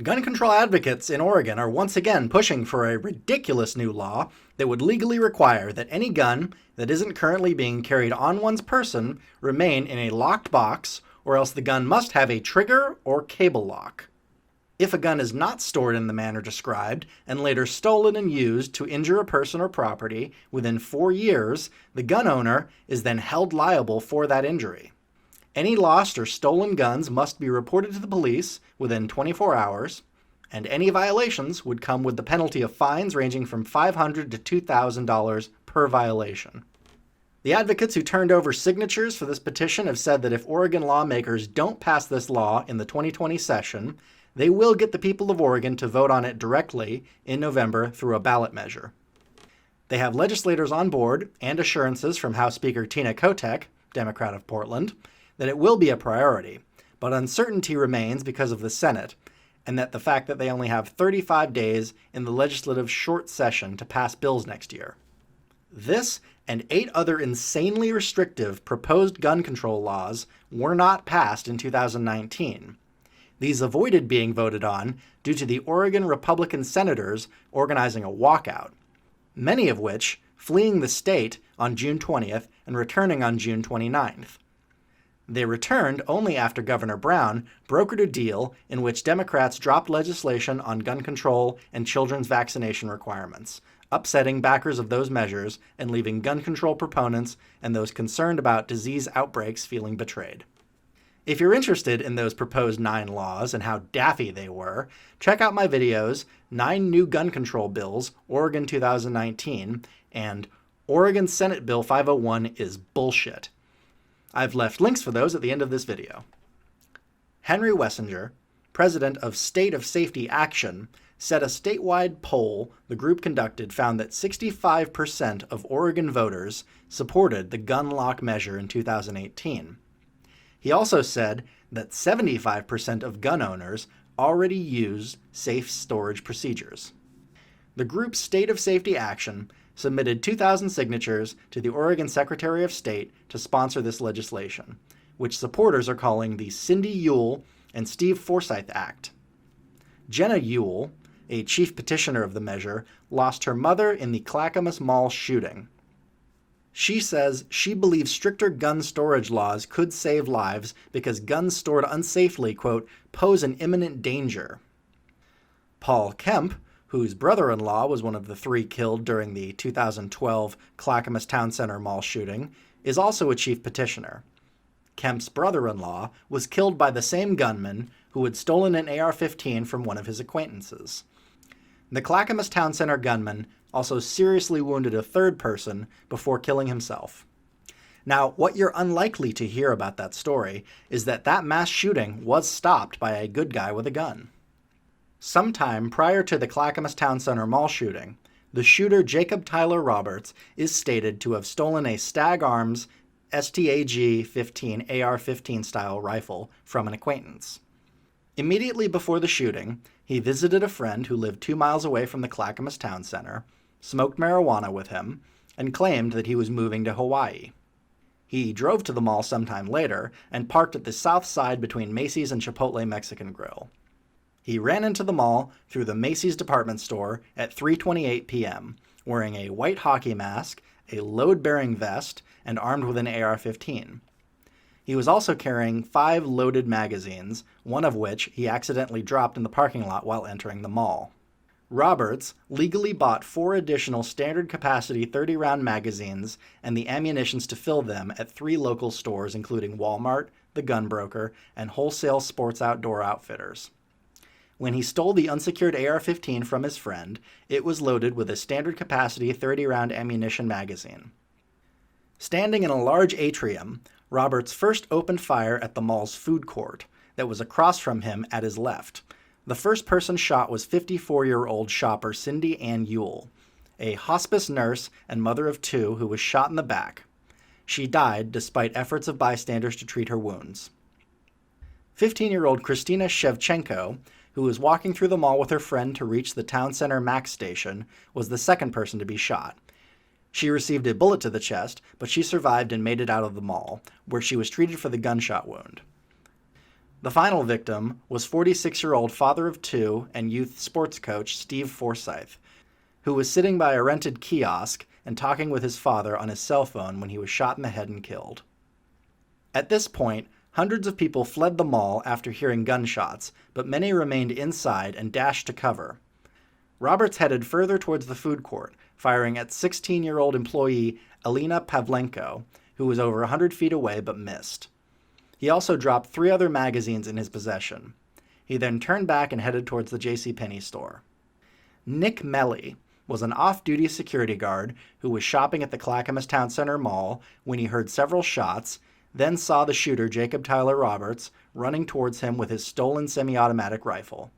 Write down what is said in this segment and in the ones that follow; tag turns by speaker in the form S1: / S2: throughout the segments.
S1: Gun control advocates in Oregon are once again pushing for a ridiculous new law that would legally require that any gun that isn't currently being carried on one's person remain in a locked box, or else the gun must have a trigger or cable lock. If a gun is not stored in the manner described and later stolen and used to injure a person or property within 4 years, the gun owner is then held liable for that injury. Any lost or stolen guns must be reported to the police within 24 hours, and any violations would come with the penalty of fines ranging from $500 to $2,000 per violation. The advocates who turned over signatures for this petition have said that if Oregon lawmakers don't pass this law in the 2020 session, they will get the people of Oregon to vote on it directly in November through a ballot measure. They have legislators on board and assurances from House Speaker Tina Kotek, Democrat of Portland, that it will be a priority, but uncertainty remains because of the Senate, and that the fact that they only have 35 days in the legislative short session to pass bills next year. This and 8 other insanely restrictive proposed gun control laws were not passed in 2019. These avoided being voted on due to the Oregon Republican senators organizing a walkout, many of which fleeing the state on June 20th and returning on June 29th. They returned only after Governor Brown brokered a deal in which Democrats dropped legislation on gun control and children's vaccination requirements, upsetting backers of those measures and leaving gun control proponents and those concerned about disease outbreaks feeling betrayed. If you're interested in those proposed 9 laws and how daffy they were, check out my videos, 9 New Gun Control Bills, Oregon 2019, and Oregon Senate Bill 501 is bullshit. I've left links for those at the end of this video. Henry Wessinger, president of State of Safety Action, said a statewide poll the group conducted found that 65% of Oregon voters supported the gun lock measure in 2018. He also said that 75% of gun owners already used safe storage procedures. The group's State of Safety Action submitted 2,000 signatures to the Oregon Secretary of State to sponsor this legislation, which supporters are calling the Cindy Ewell and Steve Forsyth Act. Jenna Ewell, a chief petitioner of the measure, lost her mother in the Clackamas Mall shooting. She says she believes stricter gun storage laws could save lives because guns stored unsafely, quote, pose an imminent danger. Paul Kemp, whose brother-in-law was one of the 3 killed during the 2012 Clackamas Town Center mall shooting, is also a chief petitioner. Kemp's brother-in-law was killed by the same gunman who had stolen an AR-15 from one of his acquaintances. The Clackamas Town Center gunman also seriously wounded a 3rd person before killing himself. Now, what you're unlikely to hear about that story is that mass shooting was stopped by a good guy with a gun. Sometime prior to the Clackamas Town Center mall shooting, the shooter Jacob Tyler Roberts is stated to have stolen a Stag Arms STAG-15 AR-15 style rifle from an acquaintance. Immediately before the shooting, he visited a friend who lived 2 miles away from the Clackamas Town Center, smoked marijuana with him, and claimed that he was moving to Hawaii. He drove to the mall sometime later and parked at the south side between Macy's and Chipotle Mexican Grill. He ran into the mall through the Macy's department store at 3:28 p.m., wearing a white hockey mask, a load-bearing vest, and armed with an AR-15. He was also carrying 5 loaded magazines, one of which he accidentally dropped in the parking lot while entering the mall. Roberts legally bought 4 additional standard capacity 30-round magazines and the ammunitions to fill them at 3 local stores including Walmart, The Gun Broker, and Wholesale Sports Outdoor Outfitters. When he stole the unsecured AR-15 from his friend, it was loaded with a standard capacity 30-round ammunition magazine. Standing in a large atrium, Roberts first opened fire at the mall's food court that was across from him at his left. The first person shot was 54-year-old shopper Cindy Ann Ewell, a hospice nurse and mother of 2 who was shot in the back. She died despite efforts of bystanders to treat her wounds. 15-year-old Christina Shevchenko, who was walking through the mall with her friend to reach the Town Center Max station, was the second person to be shot. She received a bullet to the chest, but she survived and made it out of the mall, where she was treated for the gunshot wound. The final victim was 46-year-old father of two and youth sports coach Steve Forsyth, who was sitting by a rented kiosk and talking with his father on his cell phone when he was shot in the head and killed. At this point, hundreds of people fled the mall after hearing gunshots, but many remained inside and dashed to cover. Roberts headed further towards the food court, firing at 16-year-old employee Alina Pavlenko, who was over 100 feet away but missed. He also dropped 3 other magazines in his possession. He then turned back and headed towards the JCPenney store. Nick Melly was an off-duty security guard who was shopping at the Clackamas Town Center mall when he heard several shots, then saw the shooter, Jacob Tyler Roberts, running towards him with his stolen semi-automatic rifle.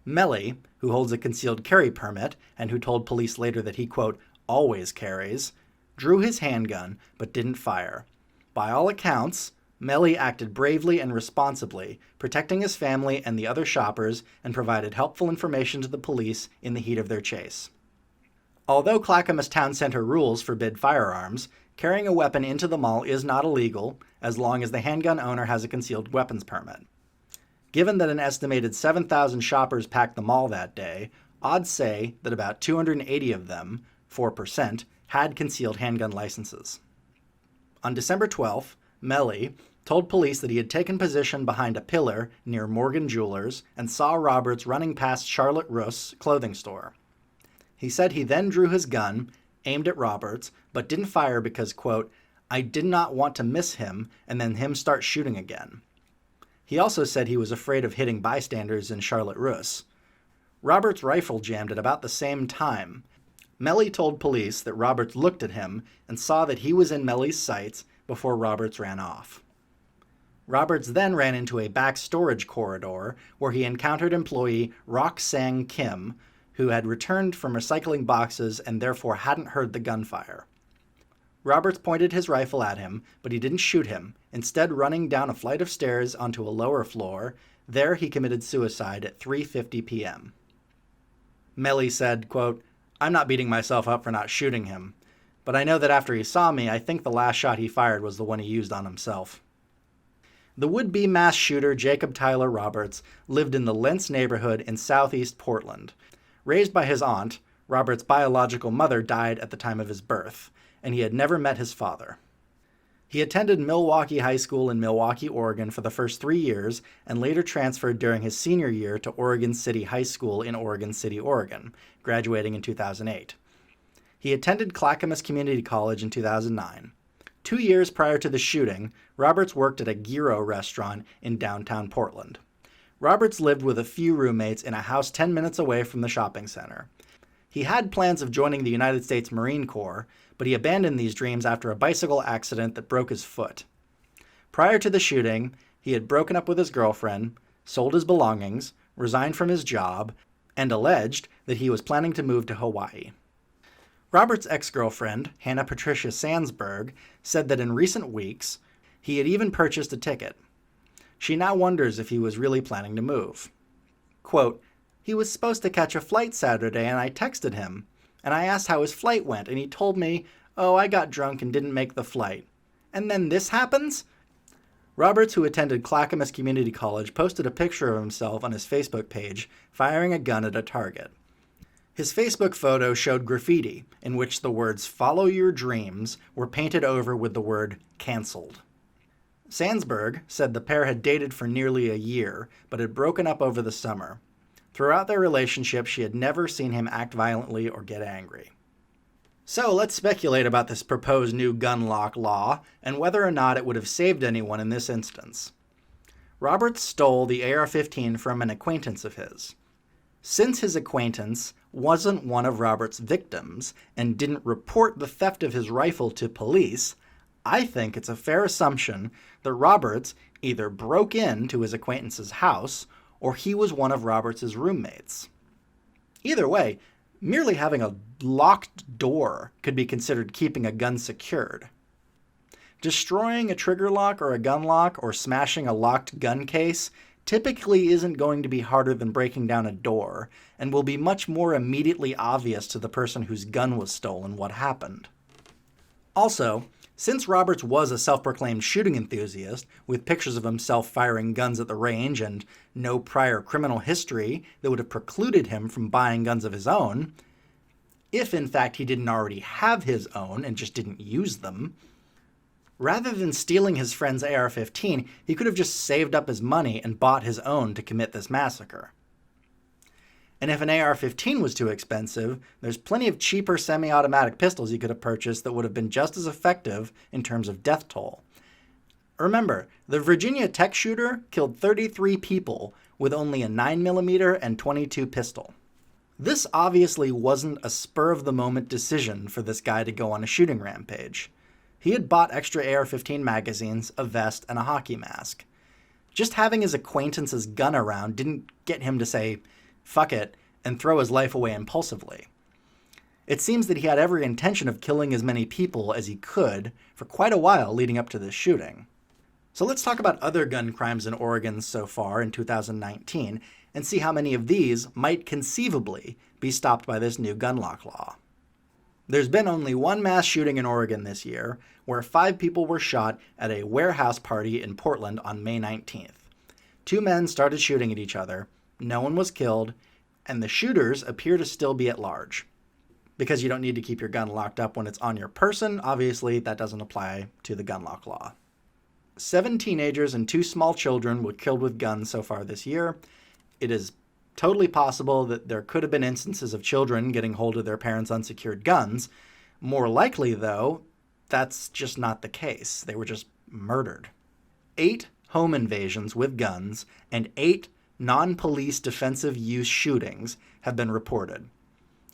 S1: Melly, who holds a concealed carry permit and who told police later that he, quote, always carries, drew his handgun but didn't fire. By all accounts, Melly acted bravely and responsibly, protecting his family and the other shoppers, and provided helpful information to the police in the heat of their chase. Although Clackamas Town Center rules forbid firearms, carrying a weapon into the mall is not illegal as long as the handgun owner has a concealed weapons permit. Given that an estimated 7,000 shoppers packed the mall that day, odds say that about 280 of them, 4%, had concealed handgun licenses. On December 12th, Melly told police that he had taken position behind a pillar near Morgan Jewelers and saw Roberts running past Charlotte Russ's clothing store. He said he then drew his gun, aimed at Roberts, but didn't fire because, quote, I did not want to miss him and then him start shooting again. He also said he was afraid of hitting bystanders in Charlotte Russe. Roberts' rifle jammed at about the same time. Melly told police that Roberts looked at him and saw that he was in Melly's sights before Roberts ran off. Roberts then ran into a back storage corridor where he encountered employee Roxanne Kim, who had returned from recycling boxes and therefore hadn't heard the gunfire. Roberts pointed his rifle at him, but he didn't shoot him, instead running down a flight of stairs onto a lower floor. There he committed suicide at 3:50 p.m. Melly said, quote, I'm not beating myself up for not shooting him, but I know that after he saw me, I think the last shot he fired was the one he used on himself. The would-be mass shooter Jacob Tyler Roberts lived in the Lentz neighborhood in southeast Portland. Raised by his aunt, Roberts' biological mother died at the time of his birth, and he had never met his father. He attended Milwaukee High School in Milwaukee, Oregon for the first 3 years and later transferred during his senior year to Oregon City High School in Oregon City, Oregon, graduating in 2008. He attended Clackamas Community College in 2009. 2 years prior to the shooting, Roberts worked at a gyro restaurant in downtown Portland. Roberts lived with a few roommates in a house 10 minutes away from the shopping center. He had plans of joining the United States Marine Corps, but he abandoned these dreams after a bicycle accident that broke his foot. Prior to the shooting, he had broken up with his girlfriend, sold his belongings, resigned from his job, and alleged that he was planning to move to Hawaii. Robert's ex-girlfriend, Hannah Patricia Sandsberg, said that in recent weeks, he had even purchased a ticket. She now wonders if he was really planning to move. Quote, he was supposed to catch a flight Saturday and I texted him, and I asked how his flight went and he told me, oh, I got drunk and didn't make the flight. And then this happens? Roberts, who attended Clackamas Community College, posted a picture of himself on his Facebook page firing a gun at a target. His Facebook photo showed graffiti in which the words "Follow Your Dreams" were painted over with the word "Cancelled." Sandsberg said the pair had dated for nearly a year, but had broken up over the summer. Throughout their relationship, she had never seen him act violently or get angry. So let's speculate about this proposed new gun lock law and whether or not it would have saved anyone in this instance. Roberts stole the AR-15 from an acquaintance of his. Since his acquaintance wasn't one of Roberts' victims and didn't report the theft of his rifle to police, I think it's a fair assumption that Roberts either broke into his acquaintance's house or he was one of Roberts' roommates. Either way, merely having a locked door could be considered keeping a gun secured. Destroying a trigger lock or a gun lock or smashing a locked gun case typically isn't going to be harder than breaking down a door and will be much more immediately obvious to the person whose gun was stolen what happened. Also, Since Roberts was a self-proclaimed shooting enthusiast, with pictures of himself firing guns at the range and no prior criminal history that would have precluded him from buying guns of his own, if in fact he didn't already have his own and just didn't use them, rather than stealing his friend's AR-15, he could have just saved up his money and bought his own to commit this massacre. And if an AR-15 was too expensive, there's plenty of cheaper semi-automatic pistols you could have purchased that would have been just as effective in terms of death toll. Remember, the Virginia Tech shooter killed 33 people with only a 9mm and .22 pistol. This obviously wasn't a spur-of-the-moment decision for this guy to go on a shooting rampage. He had bought extra AR-15 magazines, a vest, and a hockey mask. Just having his acquaintance's gun around didn't get him to say, "Fuck it," and throw his life away impulsively. It seems that he had every intention of killing as many people as he could for quite a while leading up to this shooting. So let's talk about other gun crimes in Oregon so far in 2019 and see how many of these might conceivably be stopped by this new gun lock law. There's been only one mass shooting in Oregon this year, where 5 people were shot at a warehouse party in Portland on May 19th. 2 men started shooting at each other, no one was killed, and the shooters appear to still be at large. Because you don't need to keep your gun locked up when it's on your person, obviously that doesn't apply to the gun lock law. 7 teenagers and 2 small children were killed with guns so far this year. It is totally possible that there could have been instances of children getting hold of their parents' unsecured guns. More likely, though, that's just not the case. They were just murdered. 8 home invasions with guns and 8 non-police defensive use shootings have been reported.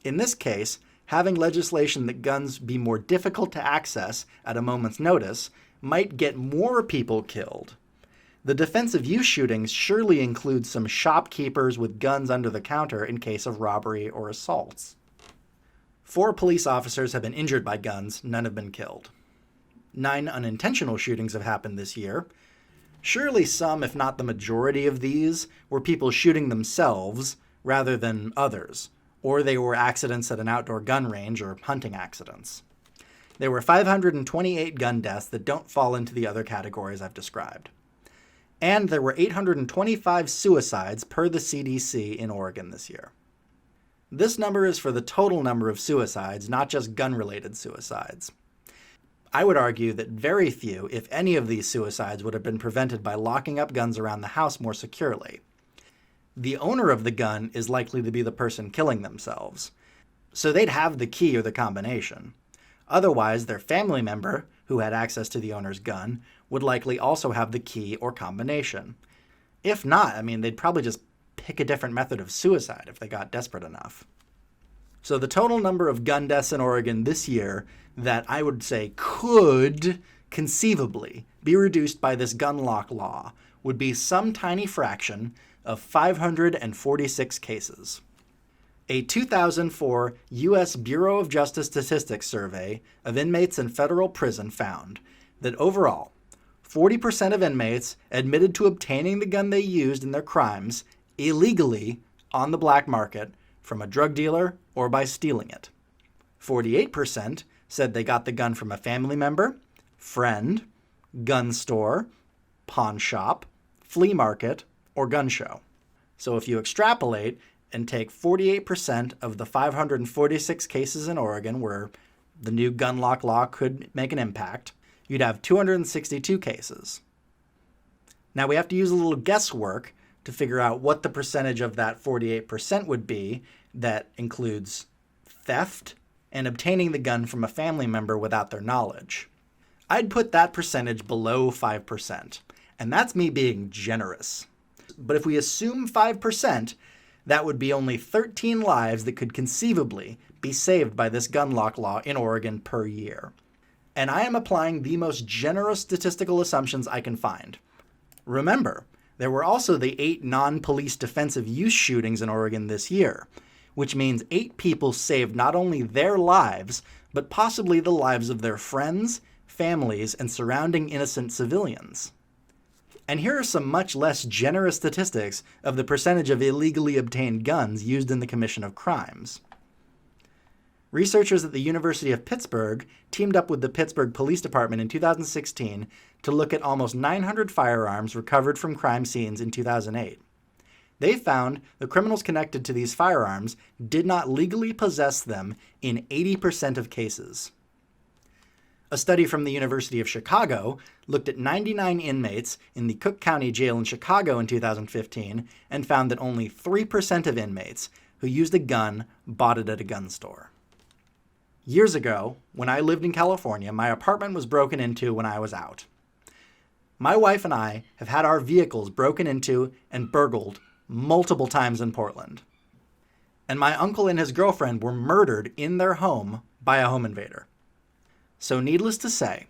S1: In this case, having legislation that guns be more difficult to access at a moment's notice might get more people killed. The defensive use shootings surely include some shopkeepers with guns under the counter in case of robbery or assaults. 4 police officers have been injured by guns, none have been killed. 9 unintentional shootings have happened this year. Surely some, if not the majority of these, were people shooting themselves rather than others, or they were accidents at an outdoor gun range or hunting accidents. There were 528 gun deaths that don't fall into the other categories I've described. And there were 825 suicides per the CDC in Oregon this year. This number is for the total number of suicides, not just gun-related suicides. I would argue that very few, if any of these suicides, would have been prevented by locking up guns around the house more securely. The owner of the gun is likely to be the person killing themselves, so they'd have the key or the combination. Otherwise, their family member, who had access to the owner's gun, would likely also have the key or combination. If not, they'd probably just pick a different method of suicide if they got desperate enough. So the total number of gun deaths in Oregon this year that I would say could conceivably be reduced by this gun lock law would be some tiny fraction of 546 cases. A 2004 U.S. Bureau of Justice Statistics survey of inmates in federal prison found that overall, 40% of inmates admitted to obtaining the gun they used in their crimes illegally on the black market from a drug dealer or by stealing it. 48% said they got the gun from a family member, friend, gun store, pawn shop, flea market, or gun show. So if you extrapolate and take 48% of the 546 cases in Oregon where the new gun lock law could make an impact, you'd have 262 cases. Now we have to use a little guesswork to figure out what the percentage of that 48% would be that includes theft and obtaining the gun from a family member without their knowledge. I'd put that percentage below 5%, and that's me being generous. But if we assume 5%, that would be only 13 lives that could conceivably be saved by this gun lock law in Oregon per year. And I am applying the most generous statistical assumptions I can find. Remember, there were also the 8 non-police defensive use shootings in Oregon this year, which means 8 people saved not only their lives, but possibly the lives of their friends, families, and surrounding innocent civilians. And here are some much less generous statistics of the percentage of illegally obtained guns used in the commission of crimes. Researchers at the University of Pittsburgh teamed up with the Pittsburgh Police Department in 2016 to look at almost 900 firearms recovered from crime scenes in 2008. They found the criminals connected to these firearms did not legally possess them in 80% of cases. A study from the University of Chicago looked at 99 inmates in the Cook County Jail in Chicago in 2015 and found that only 3% of inmates who used a gun bought it at a gun store. Years ago, when I lived in California, my apartment was broken into when I was out. My wife and I have had our vehicles broken into and burgled multiple times in Portland. And my uncle and his girlfriend were murdered in their home by a home invader. So needless to say,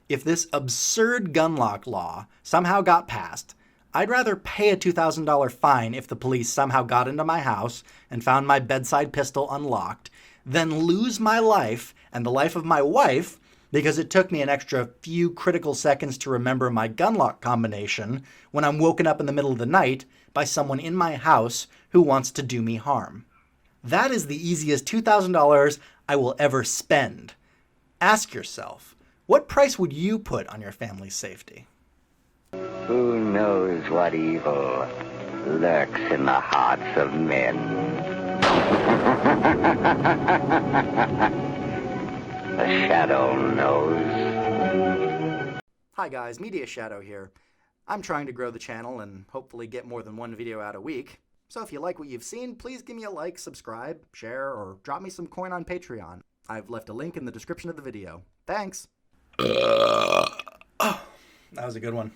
S1: if this absurd gun lock law somehow got passed, I'd rather pay a $2,000 fine if the police somehow got into my house and found my bedside pistol unlocked than lose my life and the life of my wife because it took me an extra few critical seconds to remember my gun lock combination when I'm woken up in the middle of the night by someone in my house who wants to do me harm. That is the easiest $2,000 I will ever spend. Ask yourself, what price would you put on your family's safety?
S2: Who knows what evil lurks in the hearts of men? The Shadow knows.
S1: Hi guys, Media Shadow here. I'm trying to grow the channel and hopefully get more than one video out a week. So if you like what you've seen, please give me a like, subscribe, share, or drop me some coin on Patreon. I've left a link in the description of the video. Thanks! That was a good one.